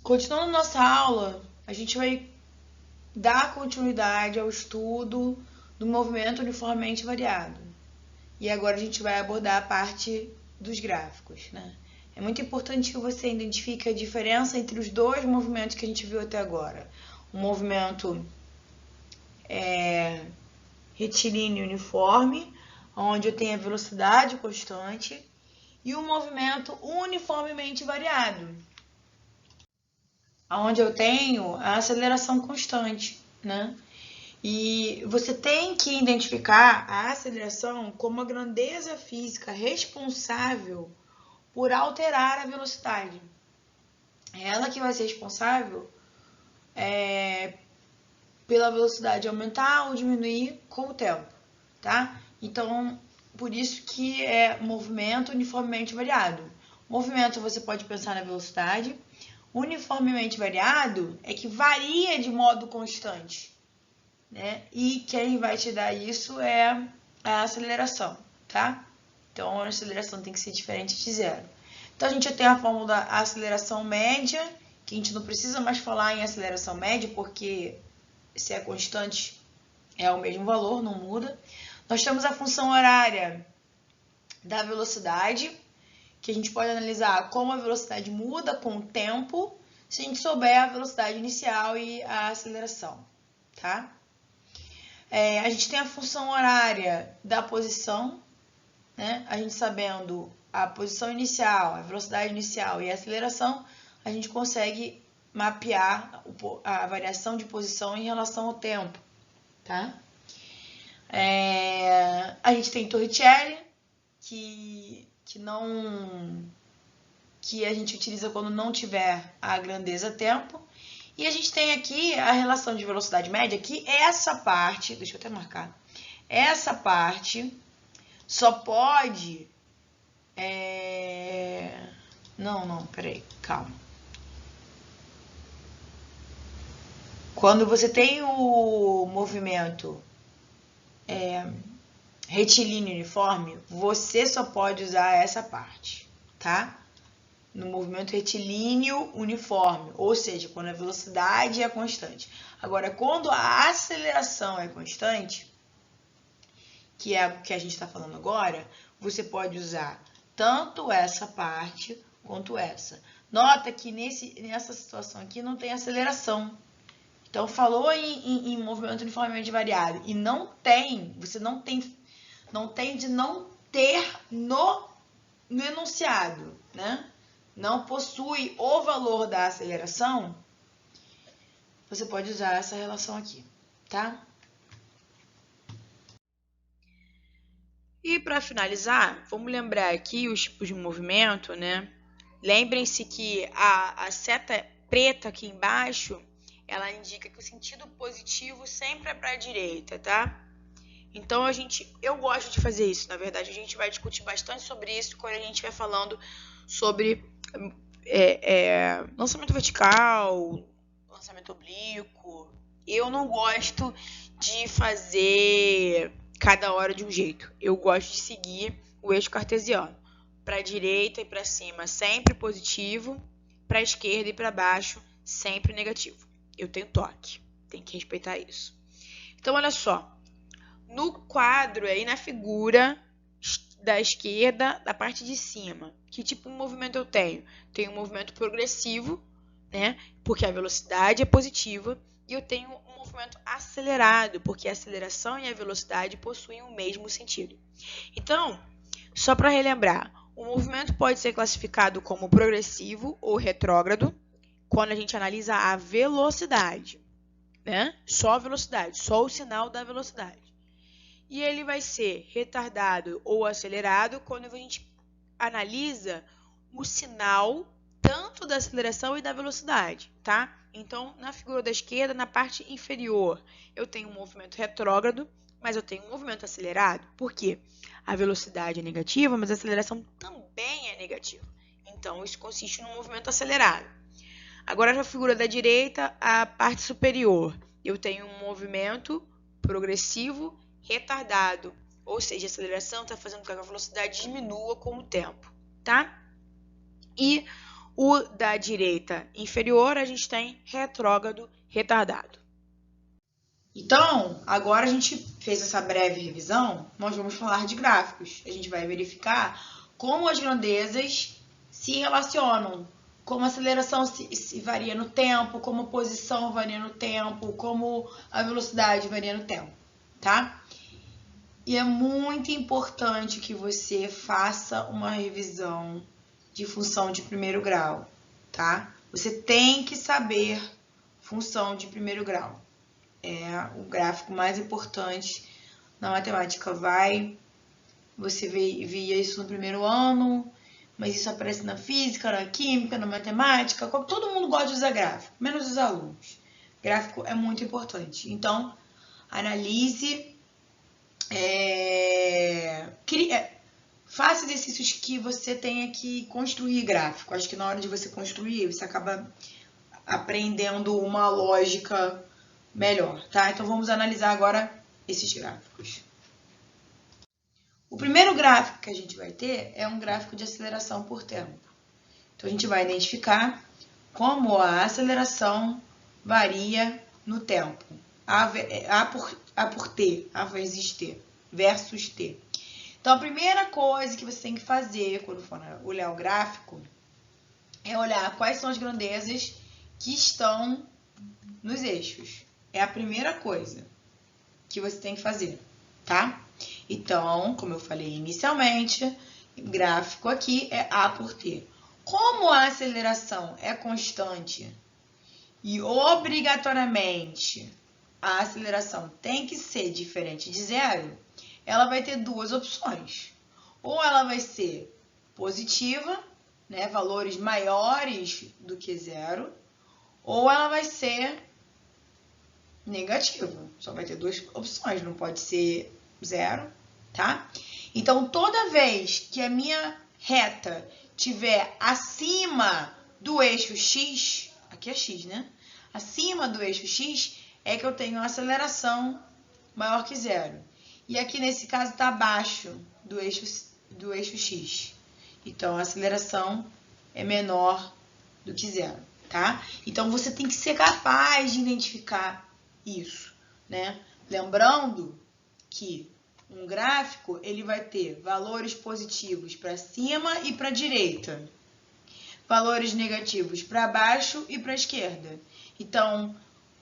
Continuando nossa aula, a gente vai dar continuidade ao estudo do movimento uniformemente variado. E agora a gente vai abordar a parte dos gráficos, né? É muito importante que você identifique a diferença entre os dois movimentos que a gente viu até agora. O movimento retilíneo uniforme, onde eu tenho a velocidade constante, e o movimento uniformemente variado, onde eu tenho a aceleração constante, né? E você tem que identificar a aceleração como a grandeza física responsável por alterar a velocidade. É ela que vai ser responsável pela velocidade aumentar ou diminuir com o tempo, tá? Então, por isso que é movimento uniformemente variado. Movimento você pode pensar na velocidade. Uniformemente variado é que varia de modo constante, né? E quem vai te dar isso é a aceleração, tá? Então, a aceleração tem que ser diferente de zero. Então, a gente já tem a fórmula da aceleração média, que a gente não precisa mais falar em aceleração média, porque se é constante é o mesmo valor, não muda. Nós temos a função horária da velocidade, que a gente pode analisar como a velocidade muda com o tempo, se a gente souber a velocidade inicial e a aceleração, tá? A gente tem a função horária da posição, né? A gente sabendo a posição inicial, a velocidade inicial e a aceleração, a gente consegue mapear a variação de posição em relação ao tempo, tá? A gente tem Torricelli, que a gente utiliza quando não tiver a grandeza tempo. E a gente tem aqui a relação de velocidade média, que essa parte, deixa eu até marcar, essa parte só pode... Não, peraí, calma. Quando você tem o movimento retilíneo uniforme, você só pode usar essa parte, tá? No movimento retilíneo uniforme, ou seja, quando a velocidade é constante. Agora, quando a aceleração é constante, que é o que a gente está falando agora, você pode usar tanto essa parte quanto essa. Nota que nessa situação aqui não tem aceleração. Então, falou em movimento uniformemente variado e você não tem de não ter no enunciado, né? Não possui o valor da aceleração, você pode usar essa relação aqui, tá? E para finalizar, vamos lembrar aqui os tipos de movimento, né? Lembrem-se que a seta preta aqui embaixo, ela indica que o sentido positivo sempre é para a direita, tá? Então, eu gosto de fazer isso, na verdade, a gente vai discutir bastante sobre isso quando a gente estiver falando sobre lançamento vertical, lançamento oblíquo. Eu não gosto de fazer cada hora de um jeito. Eu gosto de seguir o eixo cartesiano. Para a direita e para cima, sempre positivo. Para a esquerda e para baixo, sempre negativo. Eu tenho toque. Tem que respeitar isso. Então, olha só. No quadro aí, na figura da esquerda, da parte de cima, que tipo de movimento eu tenho? Tenho um movimento progressivo, né? Porque a velocidade é positiva. E eu tenho um movimento acelerado, porque a aceleração e a velocidade possuem o mesmo sentido. Então, só para relembrar, o movimento pode ser classificado como progressivo ou retrógrado quando a gente analisa a velocidade, né? Só a velocidade, só o sinal da velocidade. E ele vai ser retardado ou acelerado quando a gente analisa o sinal tanto da aceleração e da velocidade, tá? Então, na figura da esquerda, na parte inferior, eu tenho um movimento retrógrado, mas eu tenho um movimento acelerado. Por quê? A velocidade é negativa, mas a aceleração também é negativa. Então, isso consiste num movimento acelerado. Agora, na figura da direita, a parte superior, eu tenho um movimento progressivo retardado, ou seja, a aceleração está fazendo com que a velocidade diminua com o tempo, tá? E O da direita inferior, a gente tem retrógrado retardado. Então, agora a gente fez essa breve revisão, nós vamos falar de gráficos. A gente vai verificar como as grandezas se relacionam, como a aceleração se varia no tempo, como a posição varia no tempo, como a velocidade varia no tempo, tá? E é muito importante que você faça uma revisão de função de primeiro grau, tá? Você tem que saber função de primeiro grau. É o gráfico mais importante na matemática. Você via isso no primeiro ano, mas isso aparece na física, na química, na matemática. Todo mundo gosta de usar gráfico, menos os alunos. Gráfico é muito importante. Então, analise, faça exercícios que você tenha que construir gráfico. Acho que na hora de você construir, você acaba aprendendo uma lógica melhor, tá? Então, vamos analisar agora esses gráficos. O primeiro gráfico que a gente vai ter é um gráfico de aceleração por tempo. Então, a gente vai identificar como a aceleração varia no tempo. A por T, A vezes T, versus T. Então, a primeira coisa que você tem que fazer quando for olhar o gráfico é olhar quais são as grandezas que estão nos eixos. É a primeira coisa que você tem que fazer, tá? Então, como eu falei inicialmente, o gráfico aqui é A por T. Como a aceleração é constante e obrigatoriamente a aceleração tem que ser diferente de zero, ela vai ter duas opções. Ou ela vai ser positiva, né, valores maiores do que zero, ou ela vai ser negativa. Só vai ter duas opções, não pode ser zero, tá? Então, toda vez que a minha reta tiver acima do eixo x, aqui é x, né? Acima do eixo x é que eu tenho uma aceleração maior que zero. E aqui nesse caso está abaixo do eixo x. Então, a aceleração é menor do que zero, tá? Então, você tem que ser capaz de identificar isso, né? Lembrando que um gráfico ele vai ter valores positivos para cima e para a direita, valores negativos para baixo e para a esquerda. Então,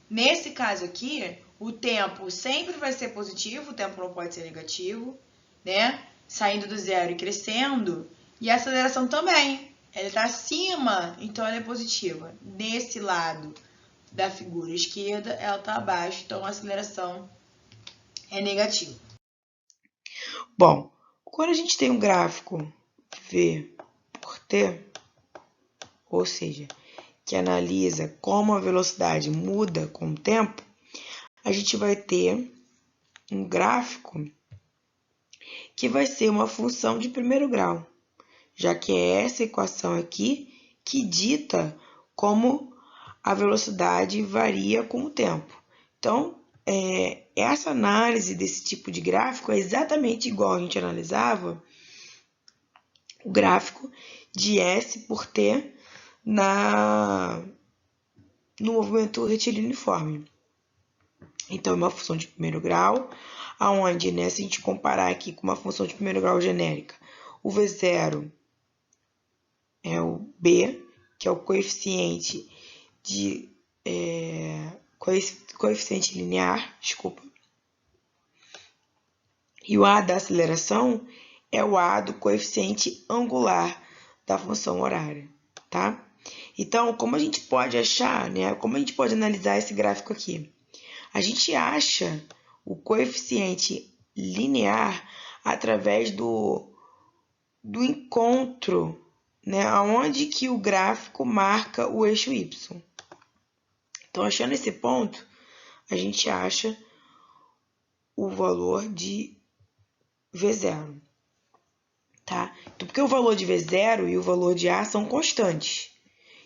nesse caso aqui, o tempo sempre vai ser positivo, o tempo não pode ser negativo, né? Saindo do zero e crescendo, e a aceleração também. Ela está acima, então ela é positiva. Nesse lado da figura esquerda, ela está abaixo, então a aceleração é negativa. Bom, quando a gente tem um gráfico V por T, ou seja, que analisa como a velocidade muda com o tempo, a gente vai ter um gráfico que vai ser uma função de primeiro grau, já que é essa equação aqui que dita como a velocidade varia com o tempo. Então, essa análise desse tipo de gráfico é exatamente igual a gente analisava o gráfico de S por T no movimento retilíneo-uniforme. Então, é uma função de primeiro grau, aonde, né, se a gente comparar aqui com uma função de primeiro grau genérica, o V0 é o B, que é o coeficiente coeficiente linear, desculpa. E o A da aceleração é o A do coeficiente angular da função horária, tá? Então, como a gente pode achar, né? Como a gente pode analisar esse gráfico aqui? A gente acha o coeficiente linear através do encontro, né? Onde que o gráfico marca o eixo Y. Então, achando esse ponto, a gente acha o valor de V0, tá? Então, porque o valor de V0 e o valor de A são constantes.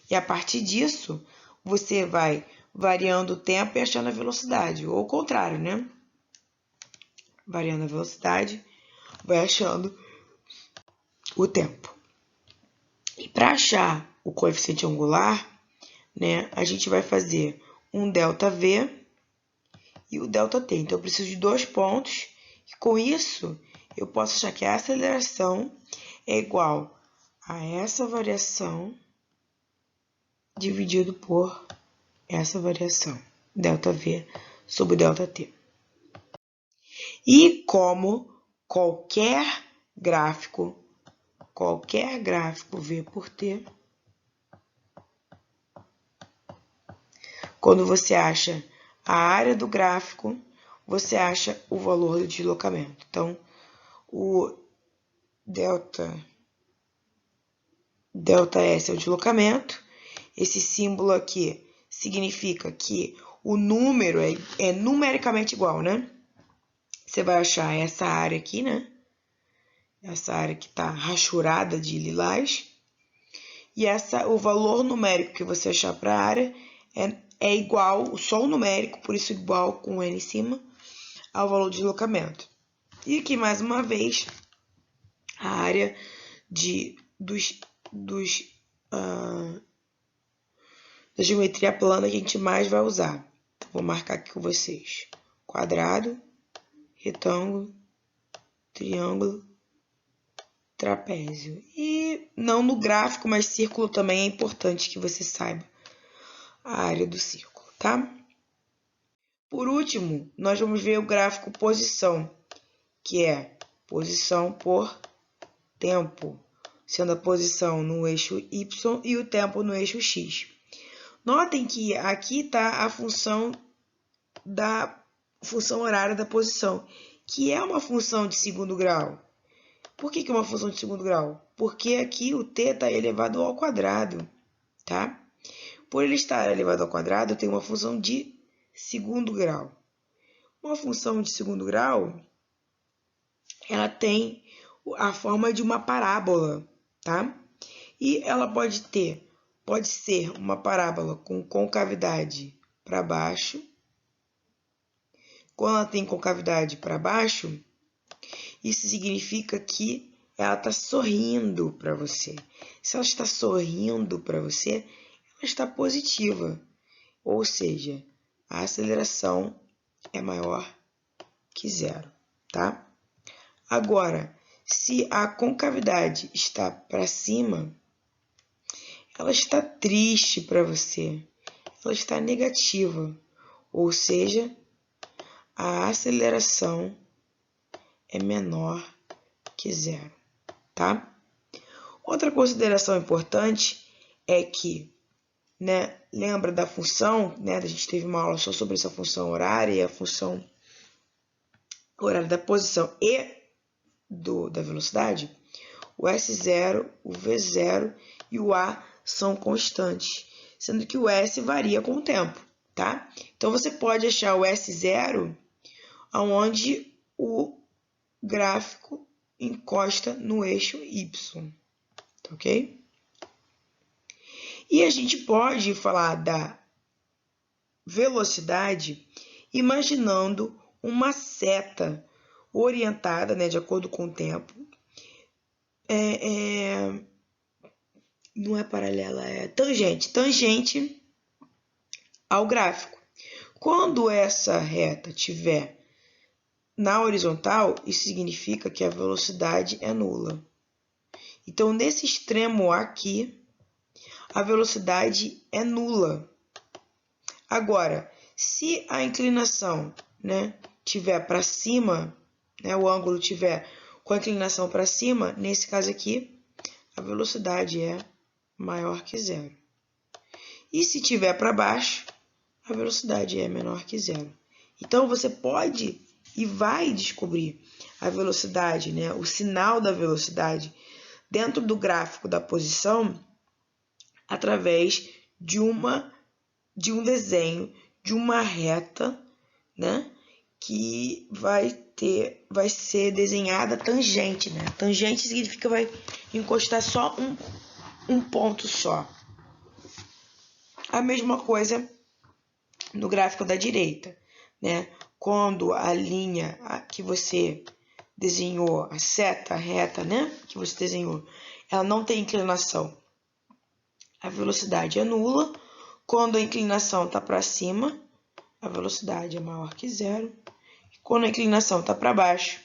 E a partir disso, você vai variando o tempo e achando a velocidade. Ou o contrário, né? Variando a velocidade, vai achando o tempo. E para achar o coeficiente angular, né, a gente vai fazer um ΔV e o ΔT. Então, eu preciso de 2 pontos. E com isso, eu posso achar que a aceleração é igual a essa variação dividido por essa variação, ΔV sobre ΔT. E como qualquer gráfico V por T, quando você acha a área do gráfico, você acha o valor do deslocamento. Então, o ΔS é o deslocamento. Esse símbolo aqui significa que o número é numericamente igual, né? Você vai achar essa área aqui, né? Essa área que está rachurada de lilás. E o valor numérico que você achar para a área é igual, só o numérico, por isso igual com N em cima, ao valor de deslocamento. E aqui, mais uma vez, a área da geometria plana que a gente mais vai usar. Então, vou marcar aqui com vocês. Quadrado, retângulo, triângulo, trapézio. E não no gráfico, mas círculo também é importante que você saiba a área do círculo, tá? Por último, nós vamos ver o gráfico posição, que é posição por tempo, sendo a posição no eixo Y e o tempo no eixo X. Notem que aqui está a função horária da posição, que é uma função de segundo grau. Por que é uma função de segundo grau? Porque aqui o t está elevado ao quadrado, tá? Por ele estar elevado ao quadrado, tem uma função de segundo grau. Uma função de segundo grau, ela tem a forma de uma parábola, tá? E ela pode ser uma parábola com concavidade para baixo. Quando ela tem concavidade para baixo, isso significa que ela está sorrindo para você. Se ela está sorrindo para você, ela está positiva. Ou seja, a aceleração é maior que zero, tá? Agora, se a concavidade está para cima, ela está triste para você. Ela está negativa. Ou seja, a aceleração é menor que zero, tá? Outra consideração importante é que, né, lembra da função, né? A gente teve uma aula só sobre essa função horária e a função horária da posição e da velocidade. O S0, o V0 e o A são constantes, sendo que o S varia com o tempo, tá? Então, você pode achar o S0 onde o gráfico encosta no eixo Y, tá ok? E a gente pode falar da velocidade imaginando uma seta orientada, né, de acordo com o tempo. Não é paralela, é tangente ao gráfico. Quando essa reta estiver na horizontal, isso significa que a velocidade é nula. Então, nesse extremo aqui, a velocidade é nula. Agora, se a inclinação, né, tiver para cima, né, o ângulo tiver com a inclinação para cima, nesse caso aqui, a velocidade é maior que zero. E se tiver para baixo, a velocidade é menor que zero. Então, você pode e vai descobrir a velocidade, né, o sinal da velocidade dentro do gráfico da posição através de um desenho de uma reta, né, que vai ser desenhada tangente, né? Tangente significa que vai encostar só um ponto só. A mesma coisa no gráfico da direita, né? Quando a linha que você desenhou, a seta reta, né, que você desenhou, ela não tem inclinação a velocidade é nula. Quando a inclinação está para cima, a velocidade é maior que zero. Quando a inclinação está para baixo,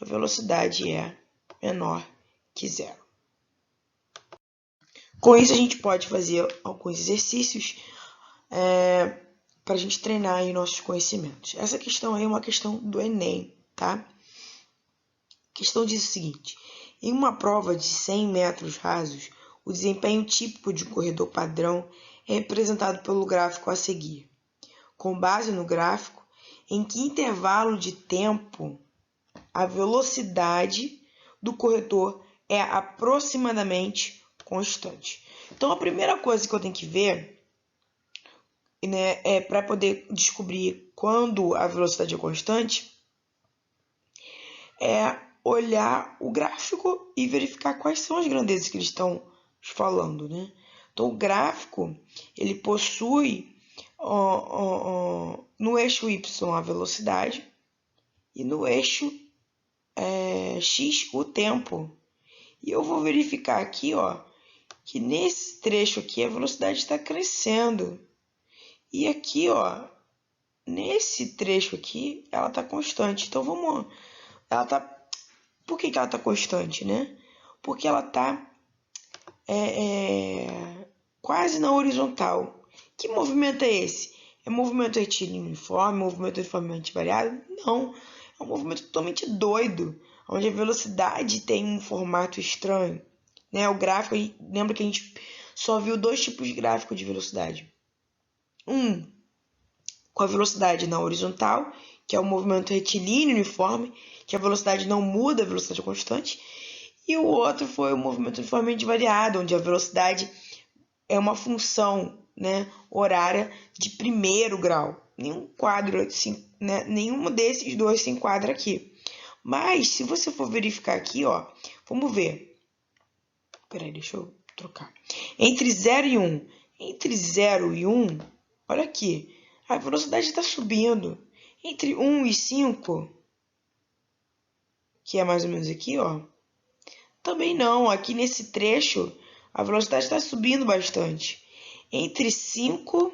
a velocidade é menor que zero. Com isso, a gente pode fazer alguns exercícios para a gente treinar aí nossos conhecimentos. Essa questão aí é uma questão do Enem, tá? A questão diz o seguinte: em uma prova de 100 metros rasos, o desempenho típico de um corredor padrão é representado pelo gráfico a seguir. Com base no gráfico, em que intervalo de tempo a velocidade do corredor é aproximadamente constante. Então, a primeira coisa que eu tenho que ver, né, para poder descobrir quando a velocidade é constante, é olhar o gráfico e verificar quais são as grandezas que eles estão falando, né? Então, o gráfico, ele possui no eixo Y a velocidade e no eixo X o tempo. E eu vou verificar aqui, ó, que nesse trecho aqui a velocidade está crescendo. E aqui, ó, nesse trecho aqui, ela está constante. Então, vamos... Por que ela está constante, né? Porque ela está quase na horizontal. Que movimento é esse? É movimento retilíneo uniforme? Movimento uniformemente variado? Não. É um movimento totalmente doido, onde a velocidade tem um formato estranho. Né? O gráfico, lembra que a gente só viu dois tipos de gráfico de velocidade. Um com a velocidade na horizontal, que é o movimento retilíneo uniforme, que a velocidade não muda, a velocidade é constante. E o outro foi o movimento uniformemente variado, onde a velocidade é uma função, né, horária de primeiro grau. Nenhum desses dois se enquadra aqui. Mas, se você for verificar aqui, ó, vamos ver. Peraí, deixa eu trocar. Entre 0 e 1. Entre 0 e 1, olha aqui, a velocidade está subindo. Entre 1 e 5, que é mais ou menos aqui, ó, também não. Aqui nesse trecho, a velocidade está subindo bastante. Entre 5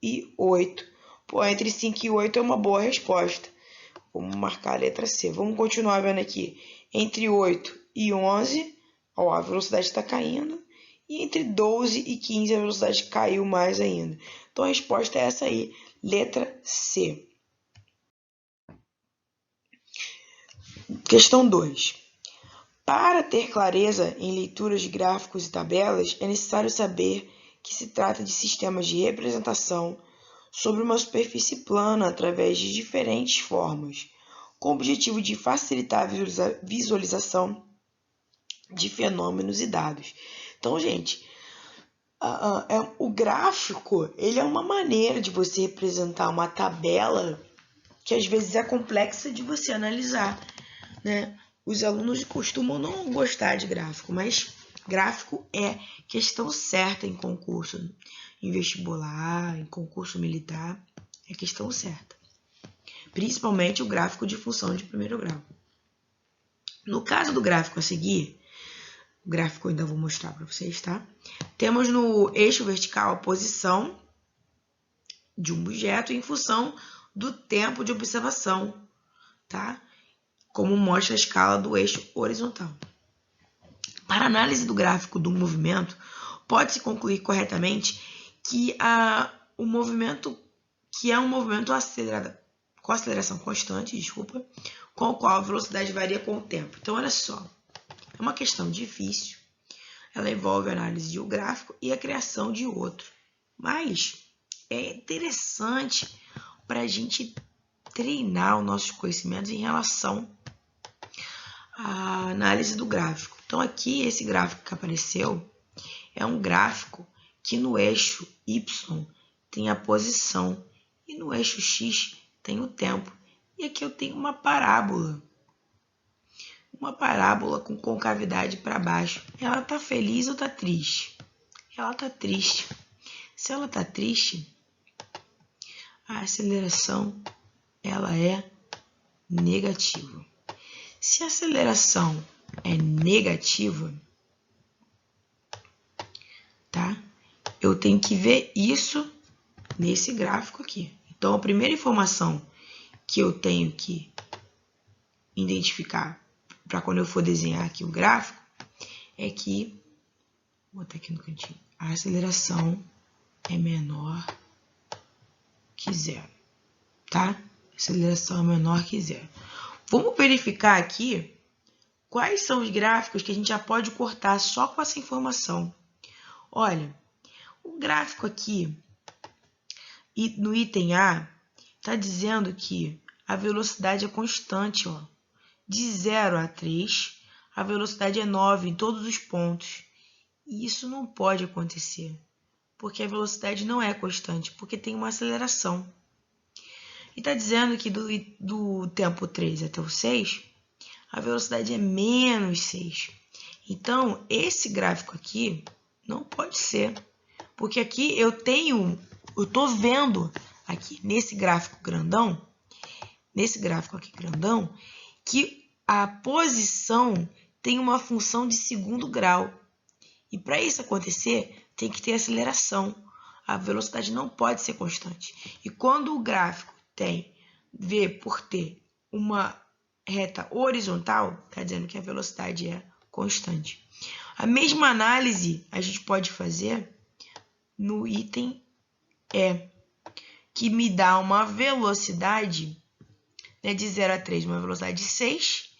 e 8. Pô, entre 5 e 8 é uma boa resposta. Vamos marcar a letra C. Vamos continuar vendo aqui. Entre 8 e 11, ó, a velocidade está caindo. E entre 12 e 15, a velocidade caiu mais ainda. Então, a resposta é essa aí, letra C. Questão 2. Para ter clareza em leituras de gráficos e tabelas, é necessário saber que se trata de sistemas de representação sobre uma superfície plana através de diferentes formas, com o objetivo de facilitar a visualização de fenômenos e dados. Então, gente, o gráfico, ele é uma maneira de você representar uma tabela que às vezes é complexa de você analisar, né? Os alunos costumam não gostar de gráfico, mas gráfico é questão certa em concurso, em vestibular, em concurso militar, é questão certa. Principalmente o gráfico de função de primeiro grau. No caso do gráfico a seguir, o gráfico eu ainda vou mostrar para vocês, tá? Temos no eixo vertical a posição de um objeto em função do tempo de observação, tá? Como mostra a escala do eixo horizontal. Para análise do gráfico do movimento, pode-se concluir corretamente que o movimento é um movimento acelerado, com aceleração constante, com o qual a velocidade varia com o tempo. Então, olha só, é uma questão difícil, ela envolve a análise de um gráfico e a criação de outro, mas é interessante para a gente treinar os nossos conhecimentos em relação à análise do gráfico. Então, aqui, esse gráfico que apareceu é um gráfico que no eixo Y tem a posição e no eixo X tem o tempo. E aqui eu tenho uma parábola com concavidade para baixo. Ela está feliz ou está triste? Ela está triste. Se ela está triste, a aceleração ela é negativa. Se a aceleração é negativa, eu tenho que ver isso nesse gráfico aqui. Então, a primeira informação que eu tenho que identificar para quando eu for desenhar aqui o gráfico é que, vou botar aqui no cantinho, a aceleração é menor que zero, tá? A aceleração é menor que zero. Vamos verificar aqui quais são os gráficos que a gente já pode cortar só com essa informação. Olha, o gráfico aqui no item A está dizendo que a velocidade é constante, ó. De 0 a 3, a velocidade é 9 em todos os pontos. E isso não pode acontecer, porque a velocidade não é constante, porque tem uma aceleração. E está dizendo que do tempo 3 até o 6, a velocidade é menos 6. Então, esse gráfico aqui não pode ser, porque aqui eu estou vendo aqui nesse gráfico grandão, que a posição tem uma função de segundo grau. E para isso acontecer, tem que ter aceleração. A velocidade não pode ser constante. E quando o gráfico tem V por T uma reta horizontal, está dizendo que a velocidade é constante. A mesma análise a gente pode fazer no item E, que me dá uma velocidade, né, de 0 a 3, uma velocidade de 6,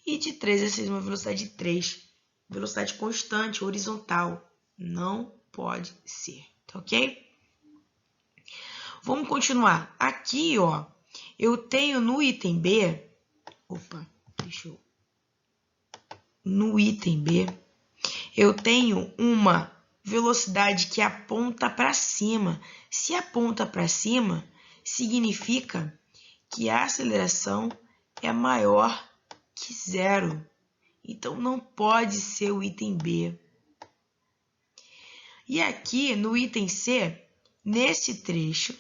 e de 3 a 6, uma velocidade de 3. Velocidade constante, horizontal. Não pode ser, tá ok? Vamos continuar. Aqui, ó, eu tenho no item B, no item B, eu tenho uma velocidade que aponta para cima. Se aponta para cima, significa que a aceleração é maior que zero. Então, não pode ser o item B. E aqui, no item C, nesse trecho,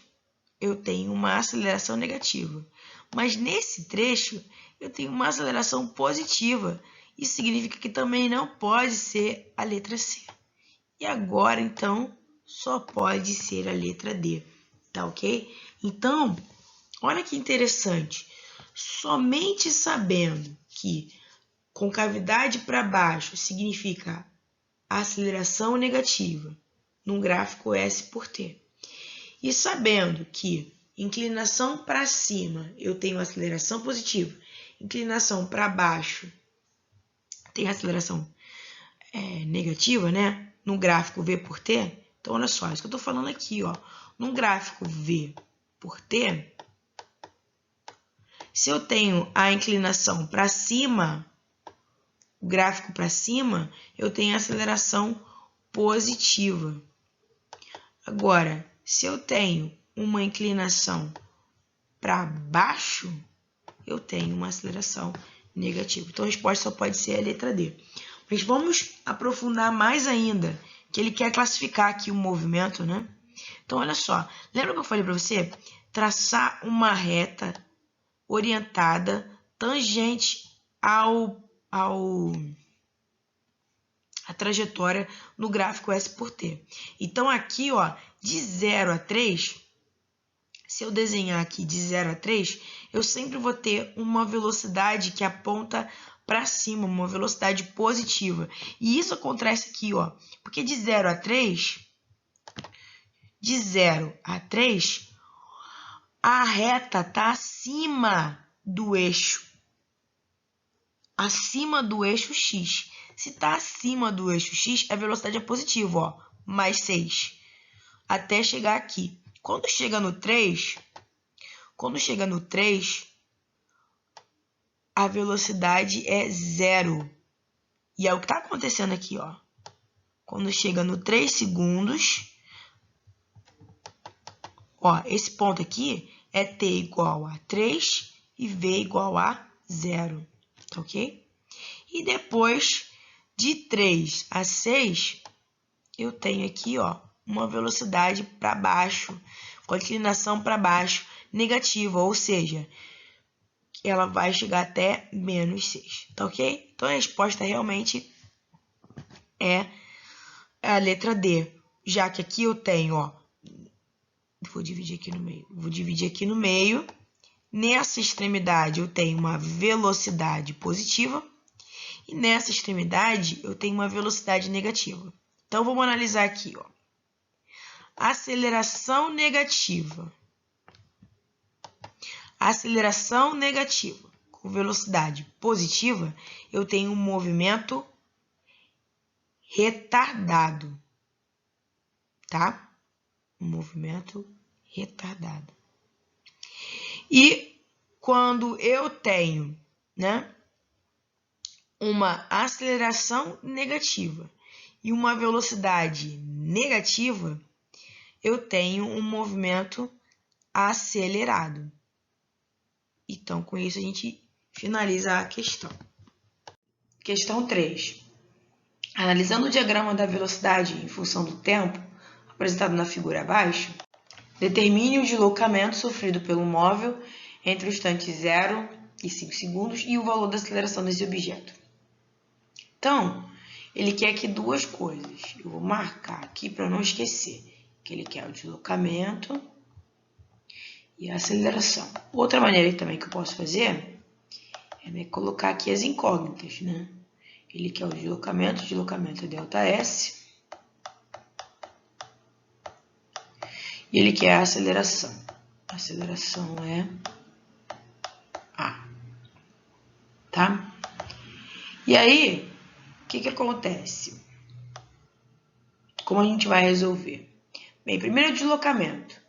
eu tenho uma aceleração negativa. Mas nesse trecho, eu tenho uma aceleração positiva. Isso significa que também não pode ser a letra C. E agora, então, só pode ser a letra D. Tá ok? Então, olha que interessante. Somente sabendo que concavidade para baixo significa aceleração negativa num gráfico S por T. E sabendo que inclinação para cima eu tenho aceleração positiva, inclinação para baixo tem aceleração negativa, né? No gráfico V por T. Então, olha só, isso que eu estou falando aqui, ó. Num gráfico V por T, se eu tenho a inclinação para cima, o gráfico para cima, eu tenho aceleração positiva. Agora, se eu tenho uma inclinação para baixo, eu tenho uma aceleração negativa. Então, a resposta só pode ser a letra D. Mas vamos aprofundar mais ainda, que ele quer classificar aqui o movimento, né? Então, olha só. Lembra que eu falei para você? Traçar uma reta orientada tangente a trajetória no gráfico S por T. Então, aqui, ó, de 0 a 3, se eu desenhar aqui de 0 a 3, eu sempre vou ter uma velocidade que aponta para cima, uma velocidade positiva. E isso acontece aqui, ó, porque de 0 a 3, a reta está acima do eixo X. Se está acima do eixo X, a velocidade é positiva, ó, mais 6, até chegar aqui. Quando chega no 3, a velocidade é 0. E é o que está acontecendo aqui, ó. Quando chega no 3 segundos, ó, esse ponto aqui é T igual a 3 e V igual a 0, tá ok? E depois de 3 a 6, eu tenho aqui, ó, uma velocidade para baixo, com a inclinação para baixo negativa, ou seja, ela vai chegar até menos 6, tá ok? Então, a resposta realmente é a letra D. já que aqui eu tenho, ó, vou dividir aqui no meio. Vou dividir aqui no meio. Nessa extremidade eu tenho uma velocidade positiva e nessa extremidade eu tenho uma velocidade negativa. Então vamos analisar aqui, ó. Aceleração negativa. Aceleração negativa com velocidade positiva, eu tenho um movimento retardado, tá? Um movimento retardado. E quando eu tenho, né, uma aceleração negativa e uma velocidade negativa, eu tenho um movimento acelerado. Então, com isso, a gente finaliza a questão. Questão 3. Analisando o diagrama da velocidade em função do tempo, apresentado na figura abaixo, determine o deslocamento sofrido pelo móvel entre o instante 0 e 5 segundos e o valor da aceleração desse objeto. Então, ele quer aqui duas coisas. Eu vou marcar aqui para não esquecer que ele quer o deslocamento e a aceleração. Outra maneira também que eu posso fazer é colocar aqui as incógnitas, né? Ele quer o deslocamento é ΔS. E ele quer a aceleração. A aceleração é A. Tá? E aí, o que acontece? Como a gente vai resolver? Bem, primeiro o deslocamento,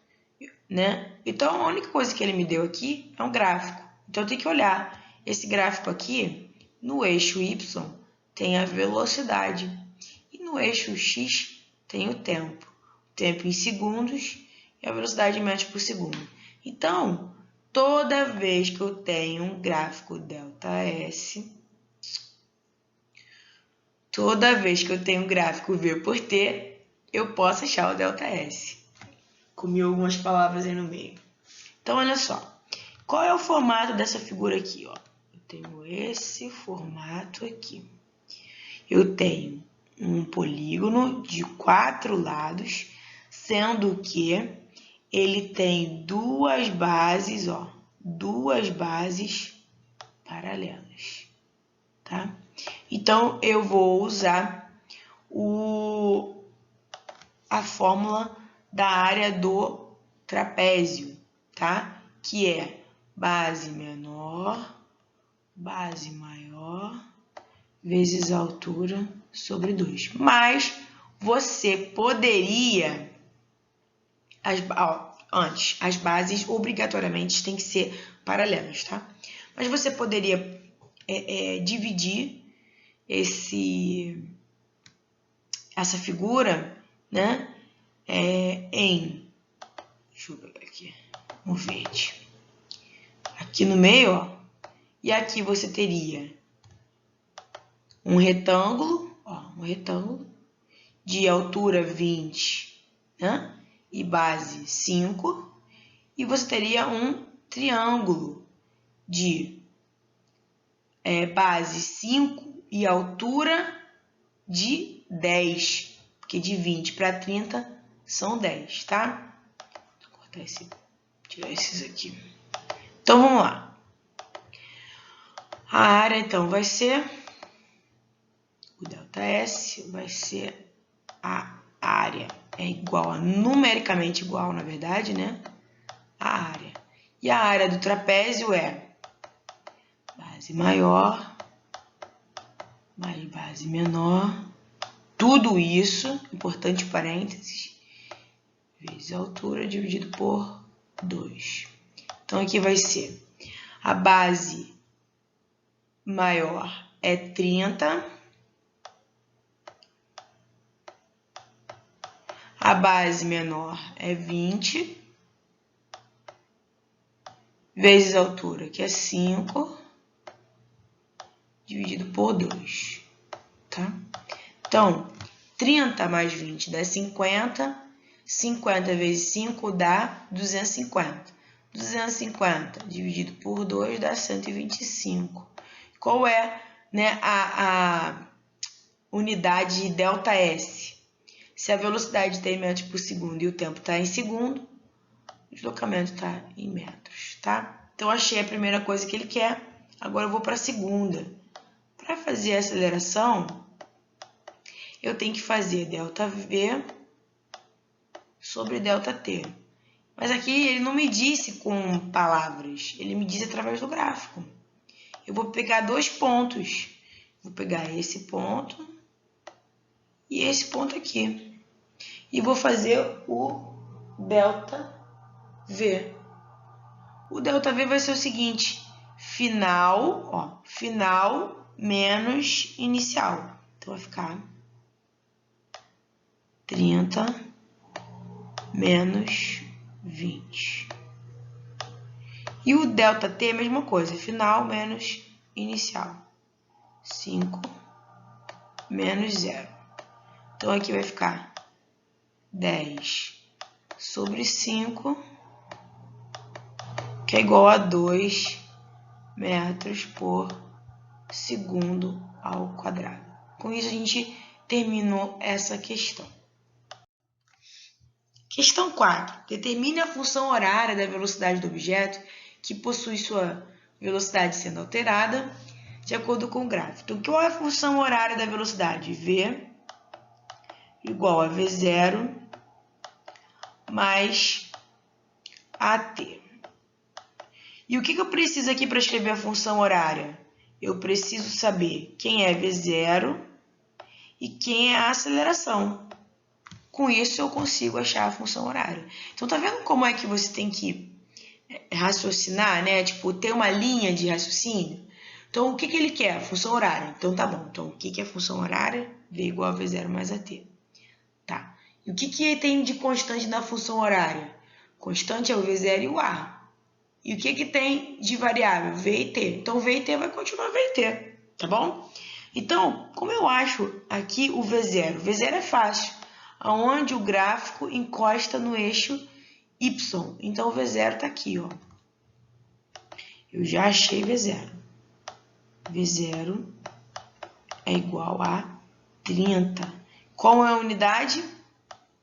né? Então, a única coisa que ele me deu aqui é um gráfico. Então, eu tenho que olhar esse gráfico aqui. No eixo Y tem a velocidade e no eixo X tem o tempo. O tempo em segundos e a velocidade em metros por segundo. Então, toda vez que eu tenho um gráfico ΔS, toda vez que eu tenho um gráfico V por T, eu posso achar o ΔS. Comi algumas palavras aí no meio. Então, olha só. Qual é o formato dessa figura aqui, ó? Eu tenho esse formato aqui. Eu tenho um polígono de 4 lados, sendo que ele tem duas bases, ó, duas bases paralelas, tá? Então, eu vou usar a fórmula da área do trapézio, tá? Que é base menor, base maior, vezes a altura sobre 2. Mas você poderia, antes, as bases obrigatoriamente têm que ser paralelas, tá? Mas você poderia dividir essa figura, né, deixa eu pegar aqui, um verde. Aqui no meio, ó, e aqui você teria um retângulo, ó, um retângulo de altura 20, né, e base 5, e você teria um triângulo de base 5 e altura de 10, porque de 20 para 30 são 10, tá? Vou cortar tirar esses aqui. Então, vamos lá. A área, então, vai ser o ΔS, vai ser a área. É igual, numericamente igual, na verdade, né? A área. E a área do trapézio é base maior mais base menor. Tudo isso, importante parênteses, vezes a altura dividido por 2. Então, aqui vai ser a base maior é 30, a base menor é 20, vezes a altura, que é 5, dividido por 2, tá? Então, 30 mais 20 dá 50, 50 vezes 5 dá 250. 250 dividido por 2 dá 125. Qual é, né, a unidade ΔS? Se a velocidade está em metros por segundo e o tempo está em segundo, o deslocamento está em metros, tá? Então, achei a primeira coisa que ele quer. Agora eu vou para a segunda. Para fazer a aceleração, eu tenho que fazer ΔV sobre ΔT. Mas aqui ele não me disse com palavras, ele me disse através do gráfico. Eu vou pegar dois pontos. Vou pegar esse ponto e esse ponto aqui. E vou fazer o ΔV. O ΔV vai ser o seguinte, final menos inicial. Então, vai ficar 30 menos 20. E o ΔT é a mesma coisa, final menos inicial. 5 menos 0. Então, aqui vai ficar 10 sobre 5, que é igual a 2 metros por segundo ao quadrado. Com isso, a gente terminou essa questão. Questão 4. Determine a função horária da velocidade do objeto que possui sua velocidade sendo alterada de acordo com o gráfico. Então, qual é a função horária da velocidade? V igual a V0 mais AT. E o que eu preciso aqui para escrever a função horária? Eu preciso saber quem é V0 e quem é a aceleração. Com isso, eu consigo achar a função horária. Então, tá vendo como é que você tem que raciocinar, né? Tipo, ter uma linha de raciocínio? Então, o que ele quer? A função horária. Então, tá bom. Então, o que é a função horária? V igual a V0 mais AT. Tá. E o que tem de constante na função horária? Constante é o V0 e o A. E o que tem de variável? V e T. Então, V e T vai continuar V e T. Tá bom? Então, como eu acho aqui o V0? O V0 é fácil. Onde o gráfico encosta no eixo Y. Então, o V0 está aqui, ó. Eu já achei V0. V0 é igual a 30. Qual é a unidade?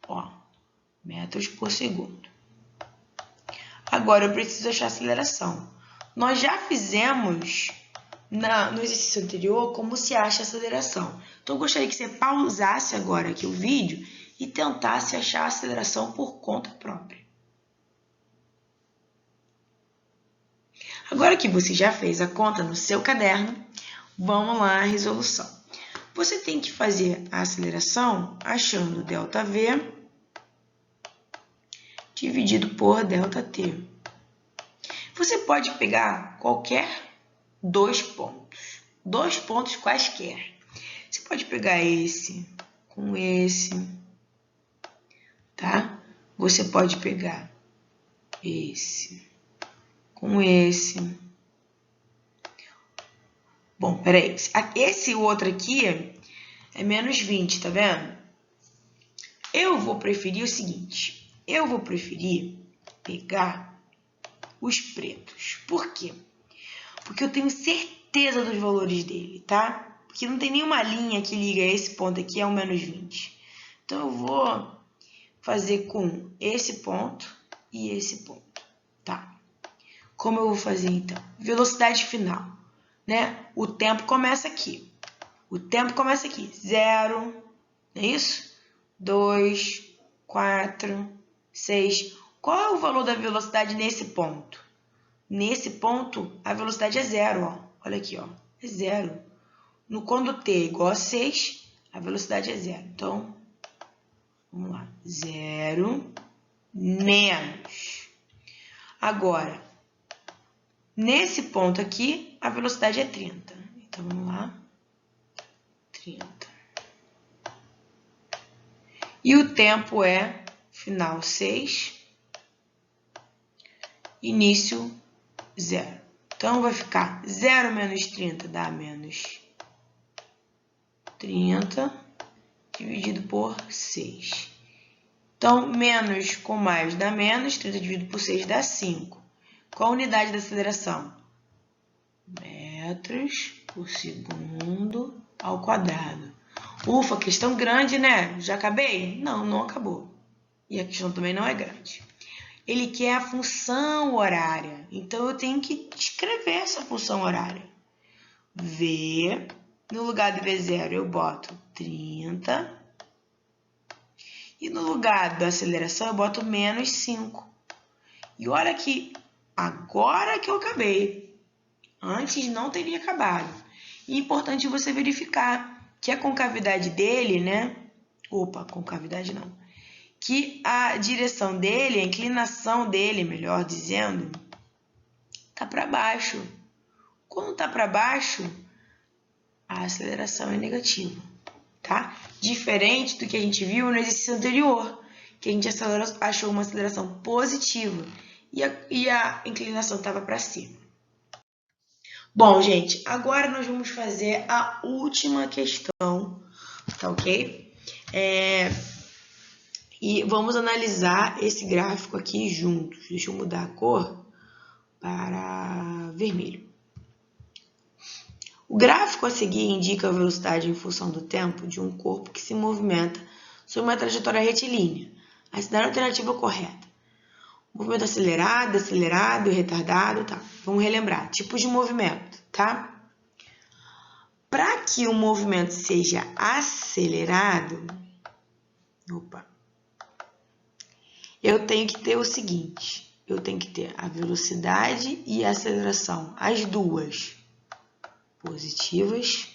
Ó, metros por segundo. Agora, eu preciso achar a aceleração. Nós já fizemos no exercício anterior como se acha a aceleração. Então, eu gostaria que você pausasse agora aqui o vídeo e tentasse achar a aceleração por conta própria. Agora que você já fez a conta no seu caderno, vamos lá à resolução. Você tem que fazer a aceleração achando ΔV dividido por ΔT. Você pode pegar qualquer dois pontos quaisquer. Você pode pegar esse com esse, tá? Você pode pegar esse com esse. Bom, peraí. Esse outro aqui é menos 20, tá vendo? Eu vou preferir o seguinte. Eu vou preferir pegar os pretos. Por quê? Porque eu tenho certeza dos valores dele, tá? Porque não tem nenhuma linha que liga esse ponto aqui ao menos 20. Então, eu vou fazer com esse ponto e esse ponto, tá? Como eu vou fazer, então? Velocidade final, né? O tempo começa aqui. O tempo começa aqui. 0, não é isso? 2, 4, 6. Qual é o valor da velocidade nesse ponto? Nesse ponto, a velocidade é 0, ó. Olha aqui, ó. É 0. Quando t é igual a 6, a velocidade é 0. Então, vamos lá. 0 menos. Agora, nesse ponto aqui, a velocidade é 30. Então, vamos lá. 30. E o tempo é final 6, início 0. Então, vai ficar 0 menos 30 dá menos 30, dividido por 6. Então, menos com mais dá menos, 30 dividido por 6 dá 5. Qual a unidade da aceleração? Metros por segundo ao quadrado. Ufa, questão grande, né? Já acabei? Não, não acabou. E a questão também não é grande. Ele quer a função horária. Então, eu tenho que escrever essa função horária. V, no lugar do V0 eu boto 30. E no lugar da aceleração eu boto menos 5. E olha que agora que eu acabei. Antes não teria acabado. E é importante você verificar que a concavidade dele, né? Opa, concavidade não. Que a direção dele, a inclinação dele, melhor dizendo, tá para baixo. Quando tá para baixo, a aceleração é negativa, tá? Diferente do que a gente viu no exercício anterior, que a gente achou uma aceleração positiva e a inclinação estava para cima. Bom, gente, agora nós vamos fazer a última questão, tá ok? E vamos analisar esse gráfico aqui juntos. Deixa eu mudar a cor para vermelho. O gráfico a seguir indica a velocidade em função do tempo de um corpo que se movimenta sobre uma trajetória retilínea. Assinale a alternativa correta. Movimento acelerado, retardado, tá? Vamos relembrar. Tipos de movimento, tá? Para que o movimento seja acelerado, eu tenho que ter o seguinte, eu tenho que ter a velocidade e a aceleração, as duas positivas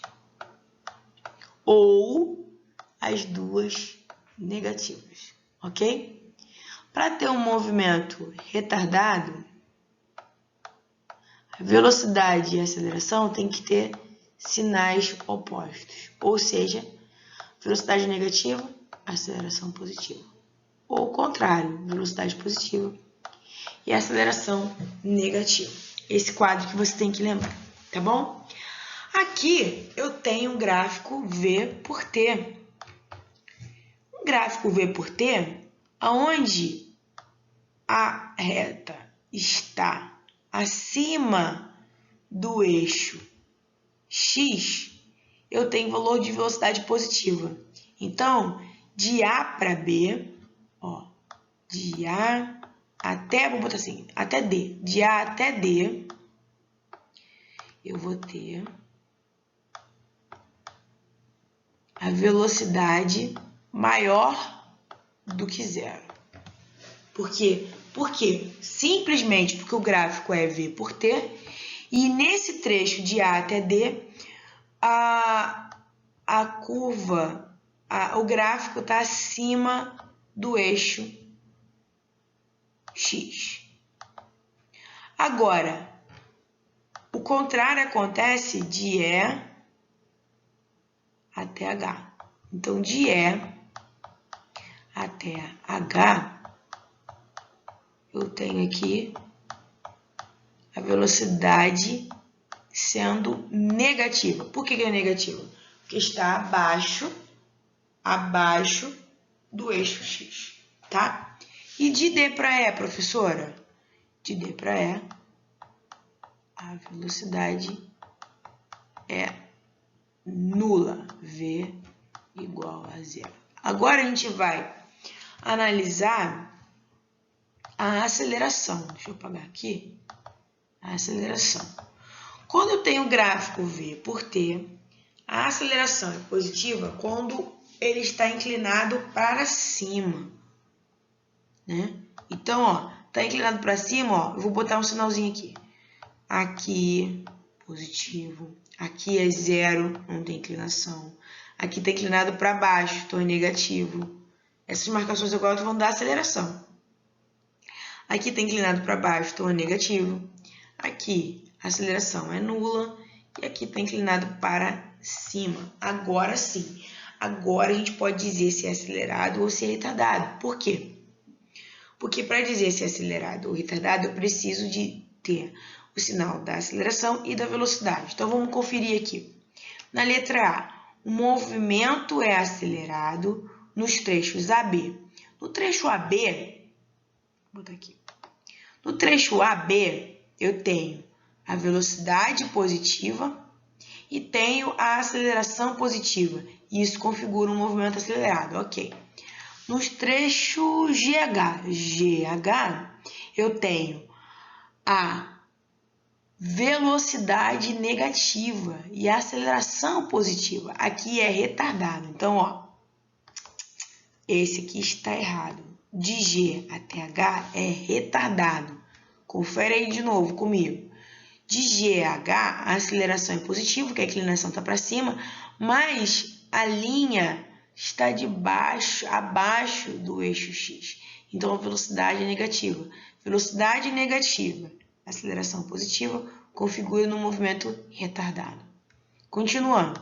ou as duas negativas, ok? Para ter um movimento retardado, a velocidade e a aceleração tem que ter sinais opostos, ou seja, velocidade negativa, aceleração positiva. Ou o contrário, velocidade positiva e aceleração negativa. Esse quadro que você tem que lembrar, tá bom? Aqui eu tenho um gráfico V por T. Um gráfico V por T, onde a reta está acima do eixo X, eu tenho valor de velocidade positiva. Então, de A para B, ó, de A até, vou botar assim, até D. De A até D, eu vou ter a velocidade maior do que zero. Por quê? Porque simplesmente porque o gráfico é V por T e nesse trecho de A até D, a curva, o gráfico está acima do eixo X. Agora, o contrário acontece de E até H. Então, de E até H, eu tenho aqui a velocidade sendo negativa. Por que é negativa? Porque está abaixo do eixo X, tá? E de D para E, professora? De D para E, a velocidade é nula, V igual a zero. Agora a gente vai analisar a aceleração. Deixa eu apagar aqui. A aceleração. Quando eu tenho o gráfico V por T, a aceleração é positiva quando ele está inclinado para cima, né? Então, ó, tá inclinado para cima, ó, eu vou botar um sinalzinho aqui. Aqui, positivo. Aqui é zero, não tem inclinação. Aqui está inclinado para baixo, então é negativo. Essas marcações agora vão dar aceleração. Aqui está inclinado para baixo, então é negativo. Aqui a aceleração é nula e aqui está inclinado para cima. Agora sim, agora a gente pode dizer se é acelerado ou se é retardado. Por quê? Porque para dizer se é acelerado ou retardado, eu preciso de ter o sinal da aceleração e da velocidade. Então, vamos conferir aqui. Na letra A, o movimento é acelerado nos trechos AB. No trecho AB, vou botar aqui. No trecho AB, eu tenho a velocidade positiva e tenho a aceleração positiva. Isso configura um movimento acelerado, ok. Nos trechos GH, eu tenho a velocidade negativa e a aceleração positiva. Aqui é retardado. Então, ó, esse aqui está errado. De G até H é retardado. Confere aí de novo comigo. De G a H, a aceleração é positiva, porque a inclinação está para cima, mas a linha está abaixo do eixo X. Então, a velocidade é negativa. Velocidade negativa, aceleração positiva, configura no movimento retardado. Continuando.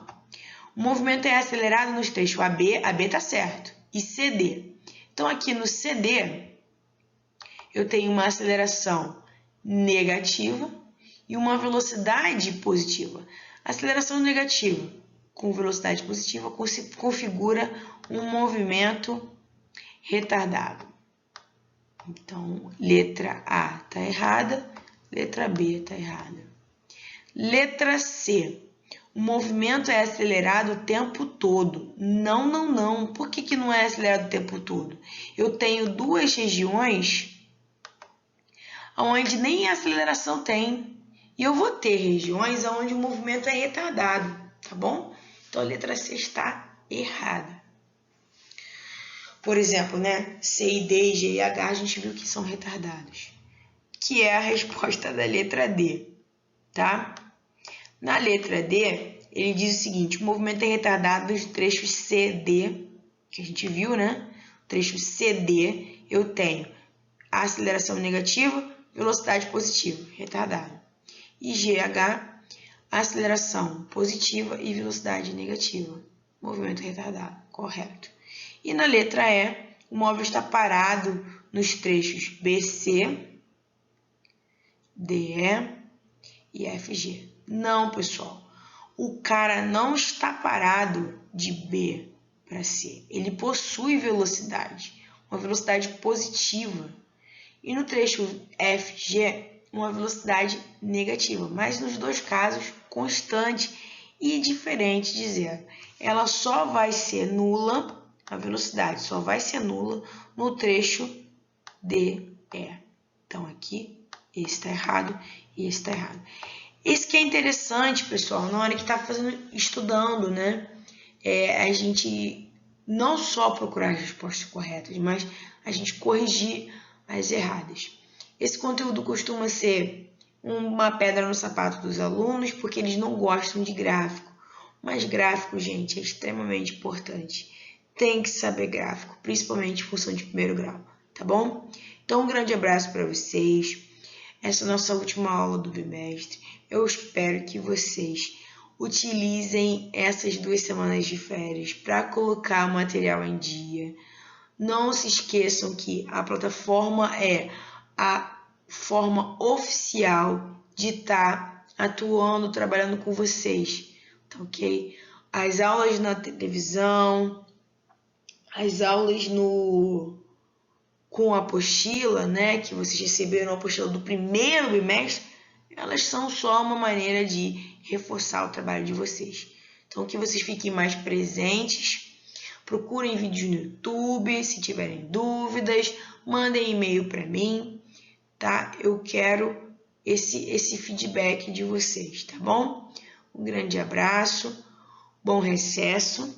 O movimento é acelerado nos trechos AB está certo, e CD. Então, aqui no CD, eu tenho uma aceleração negativa e uma velocidade positiva. Aceleração negativa com velocidade positiva configura um movimento retardado. Então, letra A está errada, letra B está errada. Letra C. O movimento é acelerado o tempo todo. Não. Por que não é acelerado o tempo todo? Eu tenho duas regiões onde nem aceleração tem. E eu vou ter regiões onde o movimento é retardado, tá bom? Então, a letra C está errada. Por exemplo, né? C e D, G e H, a gente viu que são retardados. Que é a resposta da letra D, tá? Na letra D, ele diz o seguinte: o movimento é retardado nos trechos CD, que a gente viu, né? O trecho CD, eu tenho a aceleração negativa, velocidade positiva, retardado. E GH, aceleração positiva e velocidade negativa, movimento retardado, correto. E na letra E, o móvel está parado nos trechos BC, DE e FG. Não, pessoal, o cara não está parado de B para C. Ele possui velocidade, uma velocidade positiva. E no trecho FG, uma velocidade negativa, mas nos dois casos constante e diferente de zero. Ela só vai ser nula, a velocidade só vai ser nula no trecho DE. Então aqui, esse está errado e esse está errado. Esse que é interessante, pessoal, na hora que está estudando, né? A gente não só procurar as respostas corretas, mas a gente corrigir as erradas. Esse conteúdo costuma ser uma pedra no sapato dos alunos, porque eles não gostam de gráfico. Mas gráfico, gente, é extremamente importante. Tem que saber gráfico, principalmente em função de primeiro grau, tá bom? Então, um grande abraço para vocês. Essa é a nossa última aula do bimestre. Eu espero que vocês utilizem essas 2 semanas de férias para colocar o material em dia. Não se esqueçam que a plataforma é a forma oficial de estar atuando, trabalhando com vocês, tá ok? As aulas na televisão, as aulas com a apostila, né, que vocês receberam a apostila do primeiro bimestre, elas são só uma maneira de reforçar o trabalho de vocês. Então, que vocês fiquem mais presentes, procurem vídeos no YouTube, se tiverem dúvidas, mandem e-mail para mim, tá? Eu quero esse feedback de vocês, tá bom? Um grande abraço, bom recesso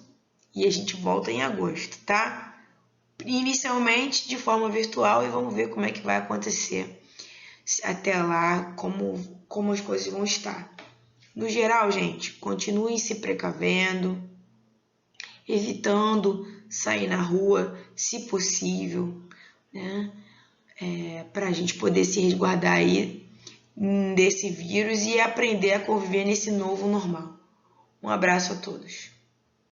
e a gente volta em agosto, tá? Inicialmente de forma virtual e vamos ver como é que vai acontecer até lá, como as coisas vão estar. No geral, gente, continuem se precavendo, evitando sair na rua, se possível, né? Para a gente poder se resguardar aí desse vírus e aprender a conviver nesse novo normal. Um abraço a todos.